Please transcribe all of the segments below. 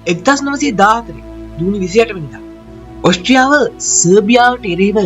1914 ජූනි 28 වෙනිදා ඔස්ට්‍රියාව සර්බියාවට එරෙහිව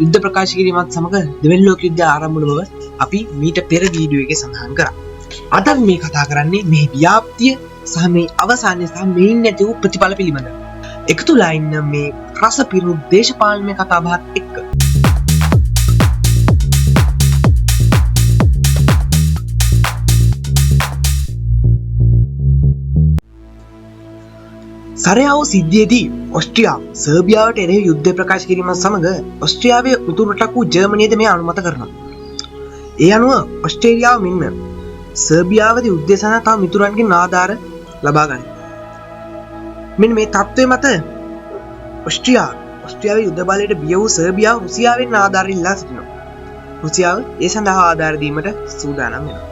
යුද්ධ ප්‍රකාශ කිරීමත් සමග දෙවන ලෝක යුද්ධය ආරම්භ වුණ බව අපි මීට පෙර වීඩියෝ එකේ සඳහන් කරා. අද මේ කතා කරන්නේ මේ ව්‍යාප්තිය සහ මේ අවසානයේ සහ මේන් නැති වූ ප්‍රතිඵල පිළිබඳව. එකතුලා ඉන්න මේ රස පිරුණු දේශපාලන කතා බහත් එක්ක. සරයාවෝ සිද්ධියේදී ඔස්ට්‍රියාව සර්බියාවට එරෙහි යුද්ධ ප්‍රකාශ කිරීමත් සමග ඔස්ට්‍රියාවේ උතුරු රටක් වූ ජර්මනියද මේ අනුමත කරනවා. ඒ අනුව ඔස්ට්‍රේලියාව මෙන්ම සර්බියාවද යුද්ධය සඳහා තම මිතුරන්ගෙන් ආධාර ලබා ගන්න. මෙන්න මේ තත්ත්වය මත ඔස්ට්‍රියාවේ යුද්ධ බලයට බිය වූ සර්බියාව රුසියාවෙන් ආධාර ඉල්ලා සිටිනවා. රුසියාව ඒ සඳහා ආධාර දීමට සූදානම් වෙනවා.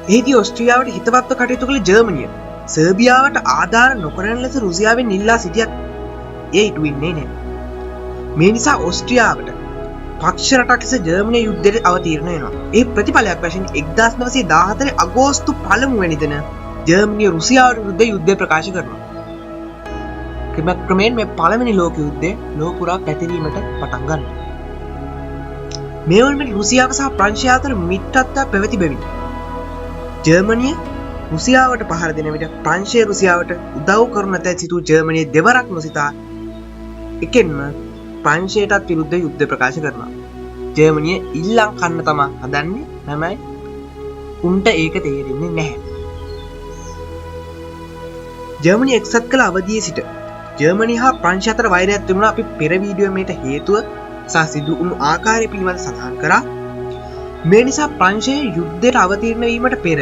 එහිදී ඔස්ට්‍රියාවට හිතවත්ව කටයුතු කළ ජර්මනිය සර්බියාවට ආධාර නොකරන ලෙස රුසියාවෙන් ඉල්ලා සිටියත් ඒ ඉටු වෙන්නේ නැහැ. මේ නිසා ඔස්ට්‍රියාවට පක්ෂ රටක් ලෙස ජර්මනිය යුද්ධයට අවතීර්ණ වෙනවා. ඒ ප්‍රතිඵලයක් වශයෙන් 1914 අගෝස්තු 1 වෙනි දින ජර්මනිය රුසියාවට විරුද්ධ යුද්ධය ප්‍රකාශ කරනවා. ක්‍රමයෙන් මේ පළවෙනි ලෝක යුද්ධය ලෝක පුරා පැතිරීමට පටන් ගන්නවා. මේ වන විට රුසියාව සහ ප්‍රංශය අතර මිත්‍රත්වයක් පැවති බැවින් ජර්මනිය රුසියාවට පහර දෙන විට ප්‍රංශය රුසියාවට උදව් කරන තැන් සිටු ජර්මනිය දෙවරක් නොසිතා එකෙන්ම ප්‍රංශයටත් විරුද්ධ යුද්ධ ප්‍රකාශ කරනවා. ජර්මනිය ඉල්ලම් කන්න තමයි හදන්නේ. හැබැයි උන්ට ඒක තේරෙන්නේ නැහැ. ජර්මනිය එක්සත් කළ අවධියේ සිට ජර්මනිය හා ප්‍රංශය අතර වෛරයක් තිබුණා. අපි පෙර වීඩියෝ මේට හේතුව සහ සිදු වුණු ආකාරය පිළිබඳව සඳහන් කරා. මේ නිසා ප්‍රංශය යුද්ධයට අවතීර්ණ වීමට පෙර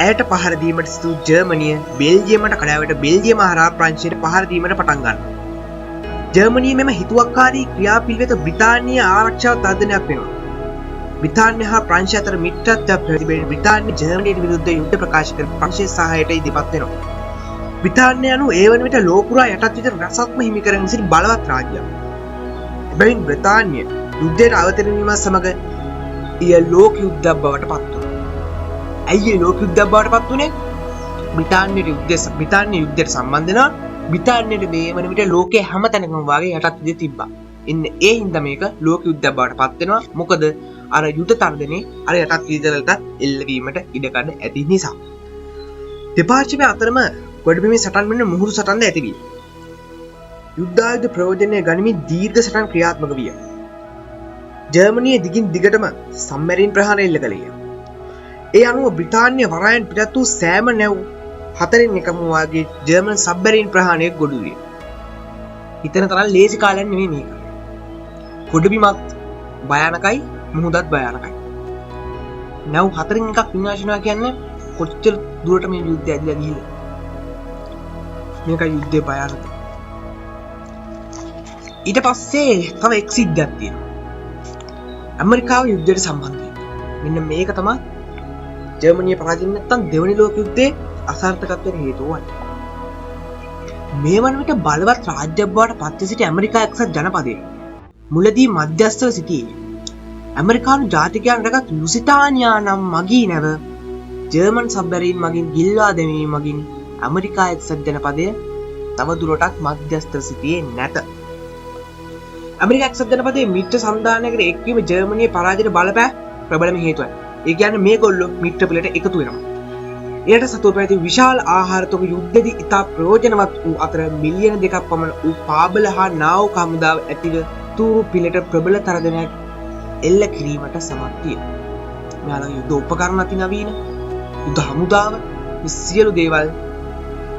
ඇයට පහර දීමට සිටු ජර්මනිය බෙල්ජියමට කඩාවට බෙල්ජියම හරහා ප්‍රංශයට පහර දීමට පටන් ගන්නවා. ජර්මනිය මෙම හිතුවක්කාරී ක්‍රියාපිළිවෙත බ්‍රිතාන්‍ය ආරක්ෂාව තර්ජනයක් වෙනවා. බ්‍රිතාන්‍ය හා ප්‍රංශය අතර මිත්‍රත්වයක් පැවති බැවින් බ්‍රිතාන්‍ය ජර්මනියට විරුද්ධ යුද්ධ ප්‍රකාශ කර ප්‍රංශයේ සහායට ඉදිරිපත් වෙනවා. බ්‍රිතාන්‍ය අනුව ඒ වන විට ලෝක පුරා යටත් විතර රසක්ම හිමි කරගෙන සිටි බලවත් රාජ්‍යයක්. එබැවින් බ්‍රිතාන්‍ය යුද්ධයට අවතීර්ණ වීමත් සමග ඊය ලෝක යුද්ධයක් බවට පත් වුණා. ඇයි ලෝක යුද්ධයක් බවට පත් වුණේ? බ්‍රිතාන්‍ය යුද්ධයට සම්බන්ධ වෙනවා. බ්‍රිතාන්‍යයට මේ වන විට ලෝකයේ හැම තැනකම වාගේ යටත් විදිහේ තිබ්බා. ඉන්න ඒ හින්දා මේක ලෝක යුද්ධයක් බවට පත් වෙනවා. මොකද අර යුද්ධ තර්ජනේ අර යටත් විදිහට එල්ලවීමට ඉඩකඩ ඇති නිසා. දෙපාර්ශ්වය අතරම ගොඩබිමේ සටන් වෙන මුහුරු සටන්ද ඇති විය. යුද්ධායුධ ප්‍රයෝජනය ගනිමින් දීර්ඝ සටන් ක්‍රියාත්මක විය. ජර්මනිය දිගින් දිගටම සම්මැරීන් ප්‍රහාර එල්ල කළේය. ඒ අනුව බ්‍රිතාන්‍ය වරායන් පිටත් වූ සෑම නැව් 4න් එකම වාගේ ජර්මන් සබ්මරීන් ප්‍රහාරයක් ගොඩ විය. හිතන තරම් ලේසි කාලයක් නෙමෙයි මේක. ගොඩබිමත් භයානකයි, මුහුදත් භයානකයි. නැව් 4න් එකක් විනාශ වෙනවා කියන්නේ කොච්චර දුරට මේ යුද්ධය ඇදලා ගිහිල්ලා. මේක යුද්ධේ භයානක. ඊට පස්සේ තව එක් සිද්ධියක් තියෙනවා. ඇමරිකාව යුද්ධයට සම්බන්ධයි. මෙන්න මේක තමයි ජර්මනිය පරාජය නැත්තම් දෙවනි ලෝක යුද්ධයේ අසාර්ථකත්වයට හේතුව වන්නේ. මේ වන විට බලවත් රාජ්‍යයක් බවට පත් වී සිටි ඇමරිකා එක්සත් ජනපදයේ මුලදී මධ්‍යස්ථව සිටියේ ඇමරිකානු ජාතිකයන් රැගත් ලුසිතානියා නම් මගී නැව ජර්මන් සබ්මරීන් මගින් ගිල්වා දැමීම මගින් ඇමරිකා එක්සත් ජනපදය තව දුරටත් මධ්‍යස්ථව සිටියේ නැත. ඇමරිකා එක්සත් ජනපදයේ මිත්‍ර සම්දානයකට එක්වීම ජර්මනියේ පරාජයට බලපෑ ප්‍රබලම හේතුවයි. ඒ කියන්නේ මේගොල්ලෝ මිත්‍ර පෙළට එකතු වෙනවා. එයට සතුව පැවති විශාල ආහාරතොග යුද්ධදී ඉතා ප්‍රයෝජනවත් වූ අතර මිලියන 2ක් පමණ වූ පාබල හා නාවක හමුදාව ඇතිව තූරු පිළට ප්‍රබල තරජනයක් එල්ල කිරීමට සමත් විය. මෙයාලා යුද්ධ උපකරණ අති නවීන යුද්ධ හමුදාව මේ සියලු දේවල්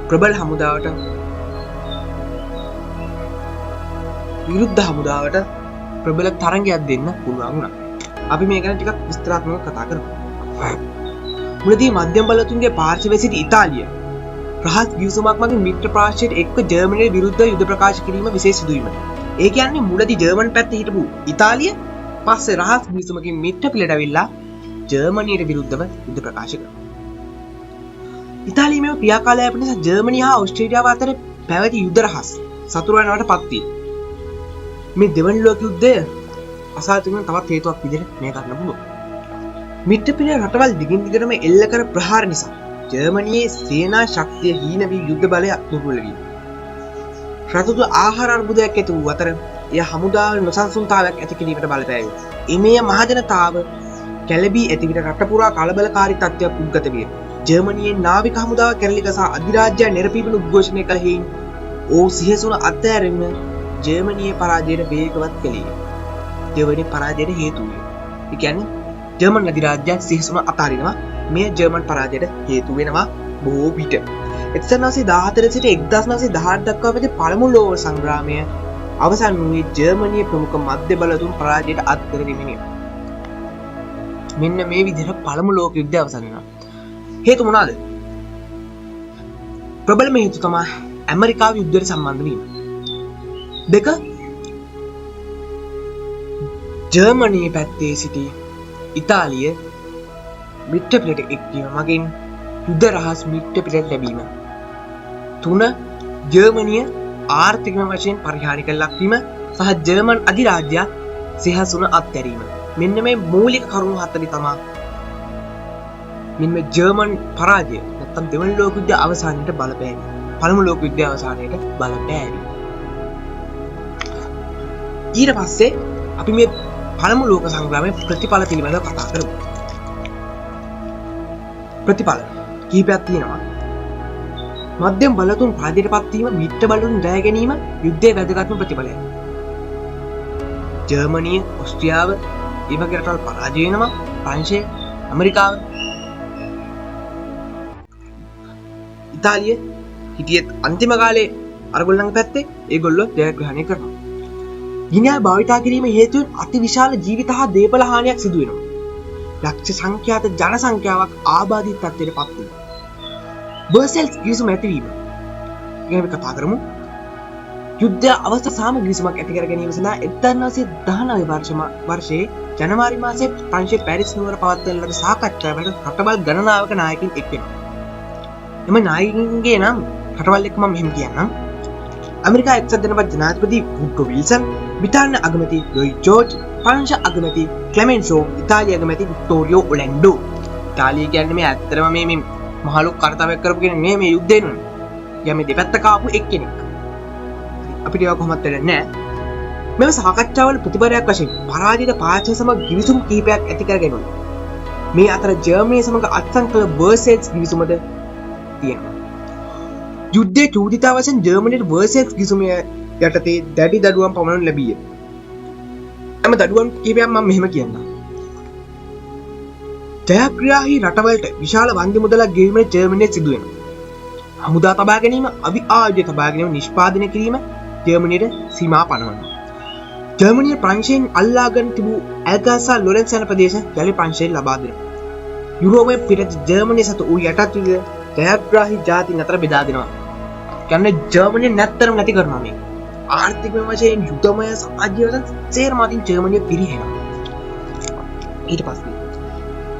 ප්‍රබල හමුදාවට විරුද්ධ හමුදාවට ප්‍රබල තරංගයක් දෙන්න පුළුවන් වුණා. අපි මේ ගැන ටිකක් විස්තරාත්මකව කතා කරමු. මුලදී මධ්‍යම බලතුන්ගේ පාර්ශවයේ සිටි ඉතාලිය රහස් ගිවිසුමක් මගින් මිත්‍ර ප්‍රාශ්‍රයට එක්ව ජර්මනියට විරුද්ධව යුද ප්‍රකාශ කිරීම විශේෂ සිදුවීමක්. ඒ කියන්නේ මුලදී ජර්මන් පැත්තේ හිටපු ඉතාලිය පස්සේ රහස් ගිවිසුමකින් මිත්‍ර පිළට ඇවිල්ලා ජර්මනියට විරුද්ධව යුද ප්‍රකාශ කරනවා. ඉතාලියේ මේ ක්‍රියාකාරය නිසා ජර්මනිය හා ඕස්ට්‍රේලියාව අතර පැවති යුද රහස් සතුරු වෙනවට පත් වී මේ දෙවන ලෝක යුද්ධය අසාධාරණ තවත් හේතුවක් විදිහට මේ ගන්න පුළුවන්. මිත්‍ර පිළ රටවල් දිගින් දිගටම එල්ල කර ප්‍රහාර නිසා ජර්මනියේ සේනා ශක්තිය හීන වී යුද්ධ බලය දුර්වල වී. රටතු ආහාර අර්බුදයක් ඇති වූ අතර එය හමුදාව නොසන්සුන්තාවයක් ඇති කිරීමට බලපෑවේ. එමේ මහජනතාව කැළඹී ඇති විට රට පුරා කලබලකාරී තත්ත්වයක් උද්ගත විය. ජර්මනියේ නාවික හමුදාව කැරලි ගසා අධිරාජ්‍ය නිරපීමන උද්ඝෝෂණය කළ හේයින් ඔහු සිහසුන අත්හැරීම ජර්මනියේ පරාජයට වේගවත් කළේ. ජර්මනියේ පරාජයට හේතු වූයේ. ඒ කියන්නේ ජර්මන් අධිරාජ්‍යය සිහසුන අතාරිනවා. මේ ජර්මන් පරාජයට හේතු වෙනවා බොහෝ විට. 1914 සිට 1918 දක්වා පැවති පළමු ලෝක සංග්‍රාමය අවසන් වූයේ ජර්මනියේ ප්‍රමුඛ මධ්‍ය බලතුන් පරාජයට අත්කර දෙමිනි. මෙන්න මේ විදිහට පළමු ලෝක යුද්ධය අවසන් වෙනවා. හේතු මොනවාද? ප්‍රබලම හේතු තමයි ඇමරිකාව යුද්ධයට සම්බන්ධ වීම. දෙක ජර්මනියේ පැත්තේ සිටි ඉතාලිය මිත්‍ර පිටට එක්වීම මගින් යුද්ධ රහස් මිත්‍ර පිටට ලැබීම. තුන ජර්මනිය ආර්ථික වශයෙන් පරිහානියට ලක්වීම සහ ජර්මන් අධිරාජ්‍ය සිහසුන අත්හැරීම. මෙන්න මේ මූලික කරුණු හතරයි තමයි මෙන්න ජර්මන් පරාජය නැත්නම් දෙවන ලෝක යුද්ධ අවසානයේ බලපෑම. පළමු ලෝක යුද්ධ අවසානයේ බලපෑම. ඊට පස්සේ අපි මේ පළමු ලෝක සංග්‍රාමයේ ප්‍රතිඵල පිළිබඳව කතා කරමු. ප්‍රතිඵල කීපයක් තියෙනවා. මධ්‍යම බලතුන් පරාජයට පත්වීම, මිත්‍ර බලතුන් ජය ගැනීම යුද්ධයේ වැදගත්ම ප්‍රතිඵලයයි. ජර්මනිය, ඕස්ට්‍රියාව, ඒ වගේ රටවල් පරාජය වෙනවා. ප්‍රංශය, ඇමරිකාව, ඉතාලිය හිටියත් අන්තිම කාලේ අරගොල්ලන්ගේ පැත්තේ ඒගොල්ලෝ ජයග්‍රහණය කරනවා. ගිනියල් භාවිතා කිරීම හේතුවෙන් අතිවිශාල ජීවිත හා දේපල හානියක් සිදු වෙනවා. ලක්ෂ සංඛ්‍යාත ජන සංඛ්‍යාවක් ආබාධිත තත්ත්වයට පත් වෙනවා. බර්සෙල්ස් ගිවිසුම ඇතිවීම ගැන අපි කතා කරමු. යුද්ධ අවස්ථා සාමග්‍රී ගිවිසුමක් ඇති කර ගැනීම සඳහා 1919 වර්ෂයේ ජනවාරි මාසයේ ප්‍රංශයේ පැරිස් නුවර පවත්වන ලද සාකච්ඡාවකට රටවල් ගණනාවක නායකින් එක් වෙනවා. එම නායකින්ගේ නම් රටවල් එක්ක මම මෙහෙම කියන්නම්. ඇමරිකා එක්සත් ජනපද ජනාධිපති වුඩ්‍රෝ විල්සන්, බ්‍රිතාන්‍ය අගමැති ලොයිඩ් ජෝර්ජ්, ප්‍රංශ අගමැති ක්ලෙමෙන්සෝ, ඉතාලිය අගමැති වික්ටෝරියෝ ඔලැන්ඩෝ. ඉතාලිය කියන්නේ මේ ඇත්තටම මේ මහලු කර්තව්‍යයක් කරපු කෙනෙක් මේ යුද්ධේ නේ. යා මේ දෙපැත්ත කාපු එක්කෙනෙක්. අපිට ඒක කොහොමද වෙන්නේ නැහැ. මෙම සාකච්ඡාවල ප්‍රතිපරයක් වශයෙන් පරාජිත පාර්ශ්ව සමග ගිවිසුම් කීපයක් ඇති කරගෙනුයි. මේ අතර ජර්මනිය සමග අත්සන් කළ බර්සෙල්ස් ගිවිසුමද තියෙනවා. යුද්ධයේ චූදිතා වශයෙන් ජර්මනියට බර්සෙල්ස් ගිවිසුම යටතේ දැඩි දඩුවම් පමණක් ලැබිය. එම දඩුවම් කීපයක් මම මෙහෙම කියන්නම්. ජයග්‍රාහී රටවලට විශාල වන්දි මුදලක් ගෙවීමේ ජර්මනිය සිදු වෙනවා. හමුදා තබා ගැනීම, අවි ආයුධ තබා ගැනීම නිෂ්පාදනය කිරීම ජර්මනියට සීමා පනවනවා. ජර්මනිය ප්‍රංශයෙන් අල්ලාගෙන තිබූ ඇල්ගාසා ලොරෙන්ස් යන ප්‍රදේශ යලි ප්‍රංශයෙන් ලබා දෙනවා. යුරෝපයේ පිට ජර්මනිය සතු වූ යටත් විද ජයග්‍රාහී ජාතීන් අතර බෙදා දෙනවා. කියන්නේ ජර්මනිය නැත්තරම නැති කරනවා මේ. ආර්ථික වශයෙන් යුද්ධමය සමාජය සේරම අතින් ජර්මනිය පිරිහෙනවා. ඊට පස්සේ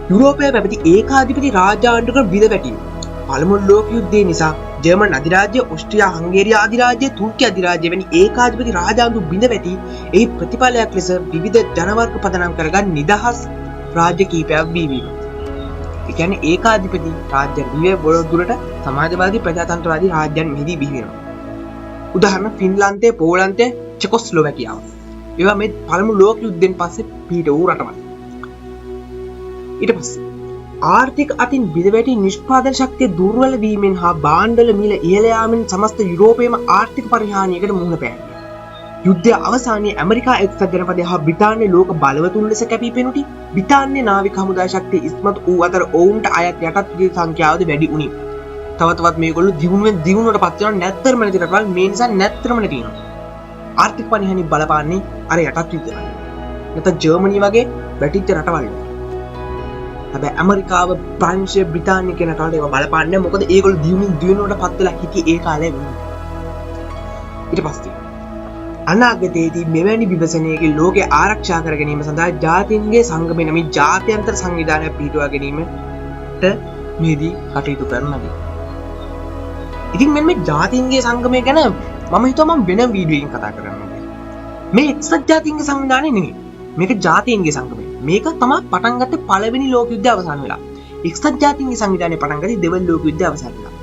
යුරෝපයේ පැවති ඒකාධිපති රාජාණ්ඩුක විද වැටීම. පළමු ලෝක යුද්ධය නිසා ජර්මන් අධිරාජ්‍ය, ඕස්ට්‍රියා හංගේරියා අධිරාජ්‍ය, තුර්කි අධිරාජ්‍ය වැනි ඒකාධිපති රාජාණ්ඩු බිඳ වැටි එහි ප්‍රතිඵලයක් ලෙස විවිධ ජනවර්ග පදනම් කරගත් නිදහස් රාජ්‍ය කීපයක් බිහි වීම. ඒ කියන්නේ ඒකාධිපති රාජ්‍ය බිහිවේ බොහෝ දුරට සමාජවාදී ප්‍රජාතන්ත්‍රවාදී රාජ්‍යයන් මෙහිදී බිහි වෙනවා. උදාහරණ ෆින්ලාන්තය, පෝලන්තය, චෙකොස්ලොවැකියාව. ඒවා මේ පළමු ලෝක යුද්ධයෙන් පස්සේ පිහිට වූ රටවල්. ඊට පස්සේ ආර්ථික අතින් බිඳවැටි නිෂ්පාදන ශක්තිය දුර්වල වීමෙන් හා භාණ්ඩවල මිල ඉහළ යාමෙන් සමස්ත යුරෝපයේම ආර්ථික පරිහානියකට මුහුණ පෑවේ. යුද්ධය අවසානයේ ඇමරිකා එක්සත් ජනපදය හා බ්‍රිතාන්‍ය ලෝක බලවතුන් ලෙස කැපී පෙනුටි. බ්‍රිතාන්‍ය නාවික හමුදා ශක්තිය ඉස්මතු වූ අතර ඔවුන්ට අයත් යටත් විජේ සංඛ්‍යාවද වැඩි වුණි. තවත් මේගොල්ලෝ දියුණුවට පත් වෙනවා. නැත්තරම නැති රටවල් මේ නිසා නැත්තරම නැති වෙනවා. ආර්ථික පරිහානිය බලපාන්නේ අර යටත් විජේ. නැත්නම් ජර්මනිය වගේ වැටිච්ච රටවල්. හැබැයි ඇමරිකාව, ප්‍රංශය, බ්‍රිතාන්‍ය කියන රටවල් ඒවා බලපාන්නේ මොකද ඒගොල්ලෝ දියුණුවට පත් වෙලා හිටියේ ඒ කාලේ වෙන්නේ. ඊට පස්සේ අනාගතයේදී මෙවැනි විභජනයකින් ලෝකය ආරක්ෂා කර ගැනීම සඳහා ජාතීන්ගේ සංගමය නමින් ජාත්‍යන්තර සංවිධානයක් පිහිටුවා ගැනීමට මෙහිදී කටයුතු කරනවා. ඉතින් මේ ජාතීන්ගේ සංගමය ගැන මම හිතුවා මම වෙන වීඩියෝ එකකින් කතා කරන්න. මේ එක්සත් ජාතීන්ගේ සංවිධානය නෙමෙයි. මේක ජාතීන්ගේ සංගමය. මේක තමයි පටන් ගත්තේ පළවෙනි ලෝක යුද්ධය අවසන් වෙලා. එක්සත් ජාතීන්ගේ සංවිධානය පටන් ගත්තේ දෙවන ලෝක යුද්ධය අවසන් වෙලා.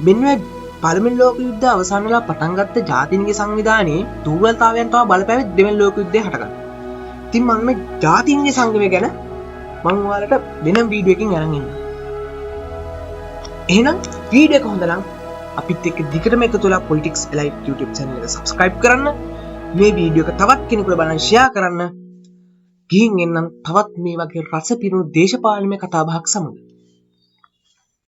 මෙන්න පළවෙනි ලෝක යුද්ධය අවසන් වෙලා පටන් ගත්ත ජාතීන්ගේ සංවිධානයේ දුර්වලතාවයන් තමයි බලපෑවේ දෙවන ලෝක යුද්ධය හටගන්න. ඉතින් මම මේ ජාතීන්ගේ සංගමය ගැන මම ඔයාලට වෙනම වීඩියෝ එකකින් අරන් ඉන්නවා. එහෙනම් වීඩියෝ එක හොඳ නම් අපිත් එක්ක දිගටම එකතු වෙලා Politics Elite YouTube channel එක subscribe කරන්න. මේ වීඩියෝ එක තවත් කෙනෙකුට බලන්න share කරන්න. ගිහින් එන්නම් තවත් මේ වගේ රස පිරුණු දේශපාලනමය කතාබහක් සමග.